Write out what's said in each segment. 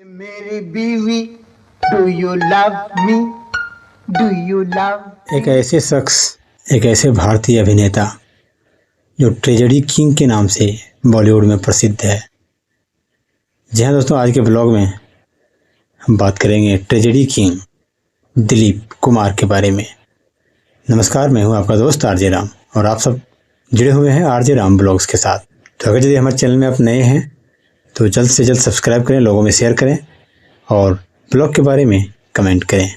मेरी बीवी, do you love me, do you love. एक ऐसे शख्स, एक ऐसे भारतीय अभिनेता जो ट्रेजेडी किंग के नाम से बॉलीवुड में प्रसिद्ध है। जी हाँ दोस्तों, आज के ब्लॉग में हम बात करेंगे ट्रेजेडी किंग दिलीप कुमार के बारे में। नमस्कार, मैं हूँ आपका दोस्त आरजे राम और आप सब जुड़े हुए हैं आरजे राम ब्लॉग्स के साथ। तो अगर यदि हमारे चैनल में आप नए हैं तो जल्द से जल्द सब्सक्राइब करें, लोगों में शेयर करें और ब्लॉग के बारे में कमेंट करें।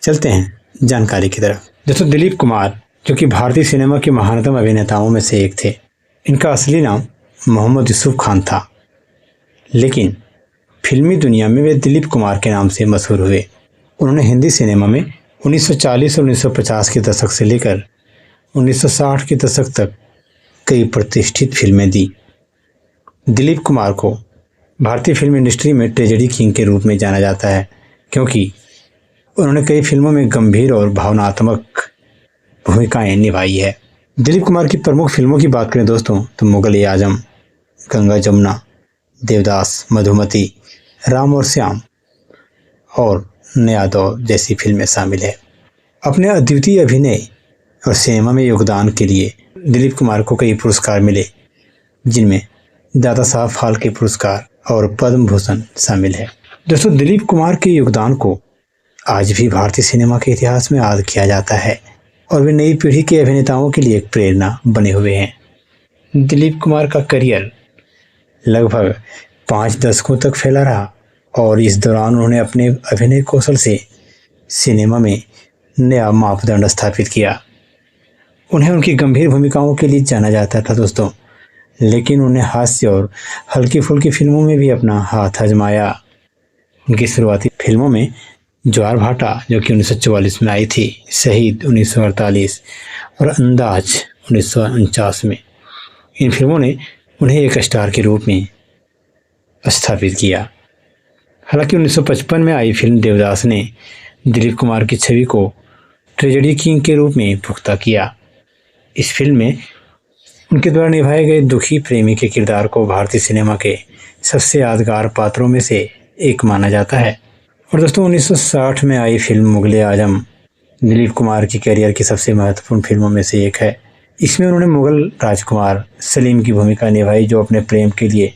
चलते हैं जानकारी की तरफ। दोस्तों, दिलीप कुमार जो कि भारतीय सिनेमा के महानतम अभिनेताओं में से एक थे। इनका असली नाम मोहम्मद यूसुफ खान था, लेकिन फिल्मी दुनिया में वे दिलीप कुमार के नाम से मशहूर हुए। उन्होंने हिंदी सिनेमा में 1940 और 1950 के दशक से लेकर 1960 के दशक तक कई प्रतिष्ठित फिल्में दी। दिलीप कुमार को भारतीय फिल्म इंडस्ट्री में ट्रेजेडी किंग के रूप में जाना जाता है, क्योंकि उन्होंने कई फिल्मों में गंभीर और भावनात्मक भूमिकाएं निभाई है। दिलीप कुमार की प्रमुख फिल्मों की बात करें दोस्तों तो मुगल-ए-आजम, गंगा जमुना, देवदास, मधुमती, राम और श्याम और नया दौर जैसी फिल्में शामिल है। अपने अद्वितीय अभिनय और सिनेमा में योगदान के लिए दिलीप कुमार को कई पुरस्कार मिले, जिनमें दादा साहब फाल्के पुरस्कार और पद्म भूषण शामिल है। दोस्तों, दिलीप कुमार के योगदान को आज भी भारतीय सिनेमा के इतिहास में याद किया जाता है और वे नई पीढ़ी के अभिनेताओं के लिए एक प्रेरणा बने हुए हैं। दिलीप कुमार का करियर लगभग 5 दशकों तक फैला रहा और इस दौरान उन्होंने अपने अभिनय कौशल से सिनेमा में नया मापदंड स्थापित किया। उन्हें उनकी गंभीर भूमिकाओं के लिए जाना जाता था दोस्तों, लेकिन उन्हें हास्य और हल्की फुल्की फिल्मों में भी अपना हाथ आजमाया। उनकी शुरुआती फिल्मों में ज्वार भाटा जो कि 1944 में आई थी, शहीद 1948 और अंदाज 1949 में, इन फिल्मों ने उन्हें एक स्टार के रूप में स्थापित किया। हालांकि 1955 में आई फिल्म देवदास ने दिलीप कुमार की छवि को ट्रेजेडी किंग के रूप में पुख्ता किया। इस फिल्म में उनके द्वारा निभाए गए दुखी प्रेमी के किरदार को भारतीय सिनेमा के सबसे यादगार पात्रों में से एक माना जाता है। और दोस्तों, 1960 में आई फिल्म मुगल-ए-आजम दिलीप कुमार की करियर की सबसे महत्वपूर्ण फिल्मों में से एक है। इसमें उन्होंने मुगल राजकुमार सलीम की भूमिका निभाई, जो अपने प्रेम के लिए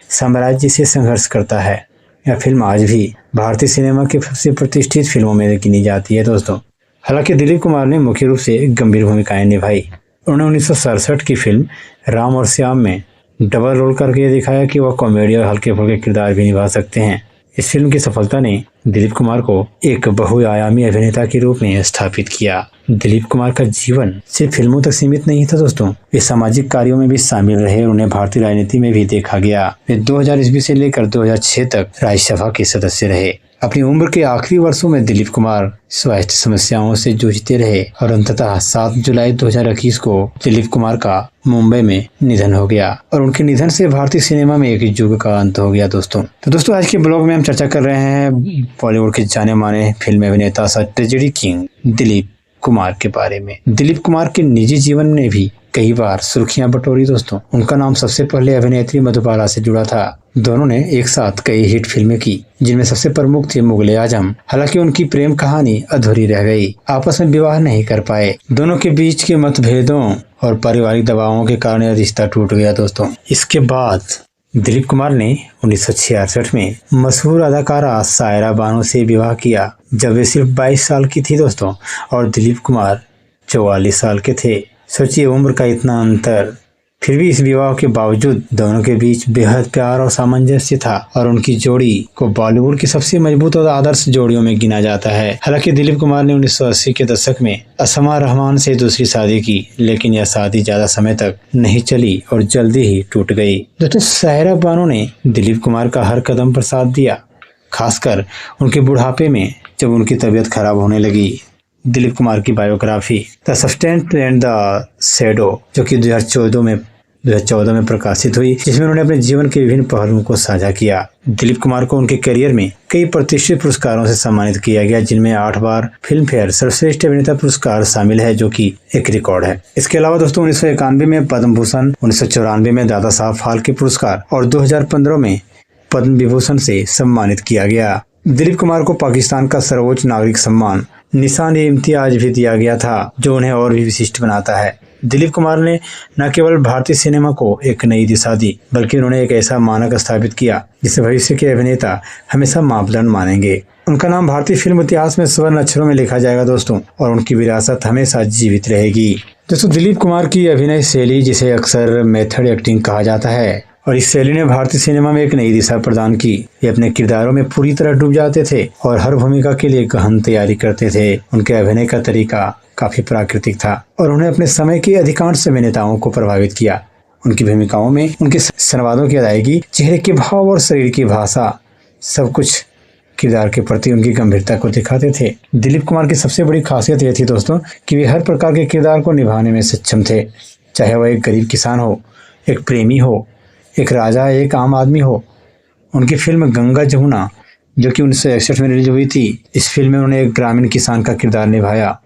साम्राज्य से संघर्ष करता है। यह फिल्म आज भी भारतीय सिनेमा की सबसे प्रतिष्ठित फिल्मों में गिनी जाती है दोस्तों। हालांकि दिलीप कुमार ने मुख्य रूप से गंभीर भूमिकाएं निभाई। उन्होंने 1967 की फिल्म राम और श्याम में डबल रोल करके दिखाया कि वह कॉमेडी और हल्के फुल्के किरदार भी निभा सकते हैं। इस फिल्म की सफलता ने दिलीप कुमार को एक बहुआयामी अभिनेता के रूप में स्थापित किया। दिलीप कुमार का जीवन सिर्फ फिल्मों तक सीमित नहीं था दोस्तों, वे सामाजिक कार्यों में भी शामिल रहे और उन्हें भारतीय राजनीति में भी देखा गया। वे 2000 ईस्वी से लेकर 2006 तक राज्यसभा के सदस्य रहे। अपनी उम्र के आखिरी वर्षों में दिलीप कुमार स्वास्थ्य समस्याओं से जूझते रहे और अंततः 7 जुलाई 2021 को दिलीप कुमार का मुंबई में निधन हो गया और उनके निधन से भारतीय सिनेमा में एक युग का अंत हो गया दोस्तों। तो दोस्तों, आज के ब्लॉग में हम चर्चा कर रहे हैं बॉलीवुड के जाने माने फिल्म अभिनेता ट्रेजेडी किंग दिलीप कुमार के बारे में। दिलीप कुमार के निजी जीवन ने भी कई बार सुर्खियां बटोरी दोस्तों। उनका नाम सबसे पहले अभिनेत्री मधुबाला से जुड़ा था। दोनों ने एक साथ कई हिट फिल्में की, जिनमें सबसे प्रमुख थी मुगल-ए-आजम। हालांकि उनकी प्रेम कहानी अधूरी रह गई, आपस में विवाह नहीं कर पाए। दोनों के बीच के मतभेदों और पारिवारिक दबावों के कारण यह रिश्ता टूट गया दोस्तों। इसके बाद दिलीप कुमार ने 1966 में मशहूर अदाकारा सायरा बानो से विवाह किया, जब वे सिर्फ 22 साल की थी दोस्तों और दिलीप कुमार 44 साल के थे। सोचिए उम्र का इतना अंतर, फिर भी इस विवाह के बावजूद दोनों के बीच बेहद प्यार और सामंजस्य था और उनकी जोड़ी को बॉलीवुड की सबसे मजबूत और आदर्श जोड़ियों में गिना जाता है। हालांकि दिलीप कुमार ने 1980 के दशक में असमा रहमान से दूसरी शादी की, लेकिन यह शादी ज्यादा समय तक नहीं चली और जल्दी ही टूट गई। दोस्तों, सायरा बानो ने दिलीप कुमार का हर कदम पर साथ दिया, खासकर उनके बुढ़ापे में जब उनकी तबीयत खराब होने लगी। दिलीप कुमार की biography the substance and the shadow जो कि 2014 में प्रकाशित हुई, जिसमें उन्होंने अपने जीवन के विभिन्न पहलुओं को साझा किया। दिलीप कुमार को उनके करियर में कई प्रतिष्ठित पुरस्कारों से सम्मानित किया गया, जिनमें 8 बार फिल्म फेयर सर्वश्रेष्ठ अभिनेता पुरस्कार शामिल है, जो कि एक रिकॉर्ड है। इसके अलावा दोस्तों 1991 में पद्म भूषण, 1994 में दादा साहब फाल्के पुरस्कार और 2015 में पद्म विभूषण से सम्मानित किया गया। दिलीप कुमार को पाकिस्तान का सर्वोच्च नागरिक सम्मान निशान-ए-इम्तियाज भी दिया गया था, जो उन्हें और भी विशिष्ट बनाता है। दिलीप कुमार ने न केवल भारतीय सिनेमा को एक नई दिशा दी, बल्कि उन्होंने एक ऐसा मानक स्थापित किया जिसे भविष्य के अभिनेता हमेशा मापदंड मानेंगे। उनका नाम भारतीय फिल्म इतिहास में स्वर्ण अक्षरों में लिखा जाएगा दोस्तों, और उनकी विरासत हमेशा जीवित रहेगी। दोस्तों, दिलीप कुमार की अभिनय शैली, जिसे अक्सर मेथड एक्टिंग कहा जाता है, और इस शैली ने भारतीय सिनेमा में एक नई दिशा प्रदान की। ये अपने किरदारों में पूरी तरह डूब जाते थे और हर भूमिका के लिए गहन तैयारी करते थे। उनके अभिनय का तरीका काफी प्राकृतिक था और उन्हें अपने समय के अधिकांश अभिनेताओं को प्रभावित किया। उनकी भूमिकाओं में उनके संवादों की अदायगी, चेहरे के भाव और शरीर की भाषा, सब कुछ किरदार के प्रति उनकी गंभीरता को दिखाते थे। दिलीप कुमार की सबसे बड़ी खासियत यह थी दोस्तों कि वे हर प्रकार के किरदार को निभाने में सक्षम थे, चाहे वह एक गरीब किसान हो, एक प्रेमी हो, एक राजा, एक आम आदमी हो। उनकी फिल्म गंगा जमुना, जो कि 1961 में रिलीज हुई थी, इस फिल्म में उन्होंने एक ग्रामीण किसान का किरदार निभाया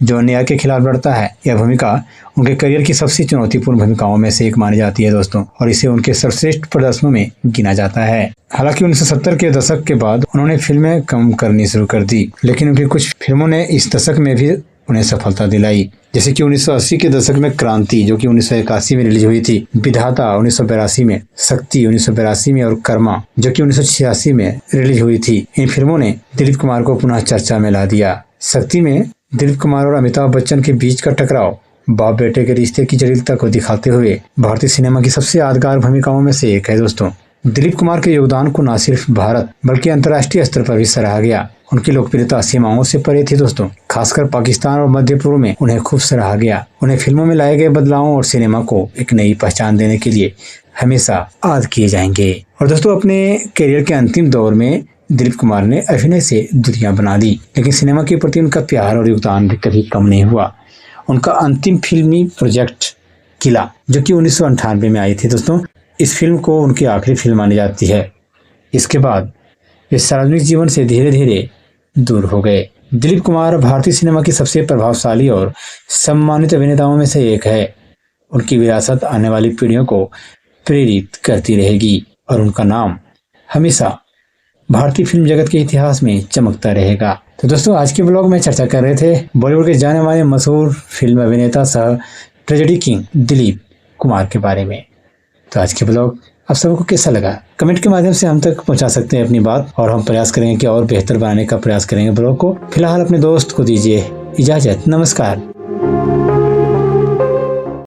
जो अन्याय के खिलाफ लड़ता है। यह भूमिका उनके करियर की सबसे चुनौतीपूर्ण भूमिकाओं में से एक मानी जाती है दोस्तों, और इसे उनके सर्वश्रेष्ठ प्रदर्शनों में गिना जाता है। हालांकि 1970 के दशक के बाद उन्होंने फिल्में कम करनी शुरू कर दी, लेकिन उनकी कुछ फिल्मों ने इस दशक में भी उन्हें सफलता दिलाई, जैसे कि 1980 के दशक में क्रांति, जो कि 1981 में रिलीज हुई थी, विधाता 1982 में, शक्ति 1982 में, और कर्मा, जो कि 1986 में रिलीज हुई थी। इन फिल्मों ने दिलीप कुमार को पुनः चर्चा में ला दिया। शक्ति में दिलीप कुमार और अमिताभ बच्चन के बीच का टकराव बाप बेटे के रिश्ते की जटिलता को दिखाते हुए भारतीय सिनेमा की सबसे यादगार भूमिकाओं में से एक है दोस्तों। दिलीप कुमार के योगदान को न सिर्फ भारत बल्कि अंतर्राष्ट्रीय स्तर पर भी सराहा गया। उनकी लोकप्रियता सीमाओं से परे थी दोस्तों, खासकर पाकिस्तान और मध्य पूर्व में उन्हें खूब सराहा गया। उन्हें फिल्मों में लाए गए बदलावों और सिनेमा को एक नई पहचान देने के लिए हमेशा याद किए जाएंगे। और दोस्तों, अपने करियर के अंतिम दौर में दिलीप कुमार ने अभिनय से दुनिया बना दी, लेकिन सिनेमा के प्रति उनका प्यार और योगदान भी कभी कम नहीं हुआ। उनका अंतिम फिल्मी प्रोजेक्ट किला, जो कि 1998 में आई थी दोस्तों, इस फिल्म को उनकी आखिरी फिल्म मानी जाती है। इसके बाद वे सार्वजनिक जीवन से धीरे धीरे दूर हो गए। दिलीप कुमार भारतीय सिनेमा की सबसे प्रभावशाली और सम्मानित अभिनेताओं में से एक है। उनकी विरासत आने वाली पीढ़ियों को प्रेरित करती रहेगी और उनका नाम हमेशा भारतीय फिल्म जगत के इतिहास में चमकता रहेगा। तो दोस्तों, आज के ब्लॉग में चर्चा कर रहे थे बॉलीवुड के जाने माने मशहूर फिल्म अभिनेता सह ट्रेजेडी किंग दिलीप कुमार के बारे में। तो आज के ब्लॉग आप सबको कैसा लगा, कमेंट के माध्यम से हम तक पहुंचा सकते हैं अपनी बात, और हम प्रयास करेंगे कि और बेहतर बनाने का प्रयास करेंगे ब्लॉग को। फिलहाल अपने दोस्त को दीजिए इजाजत। नमस्कार।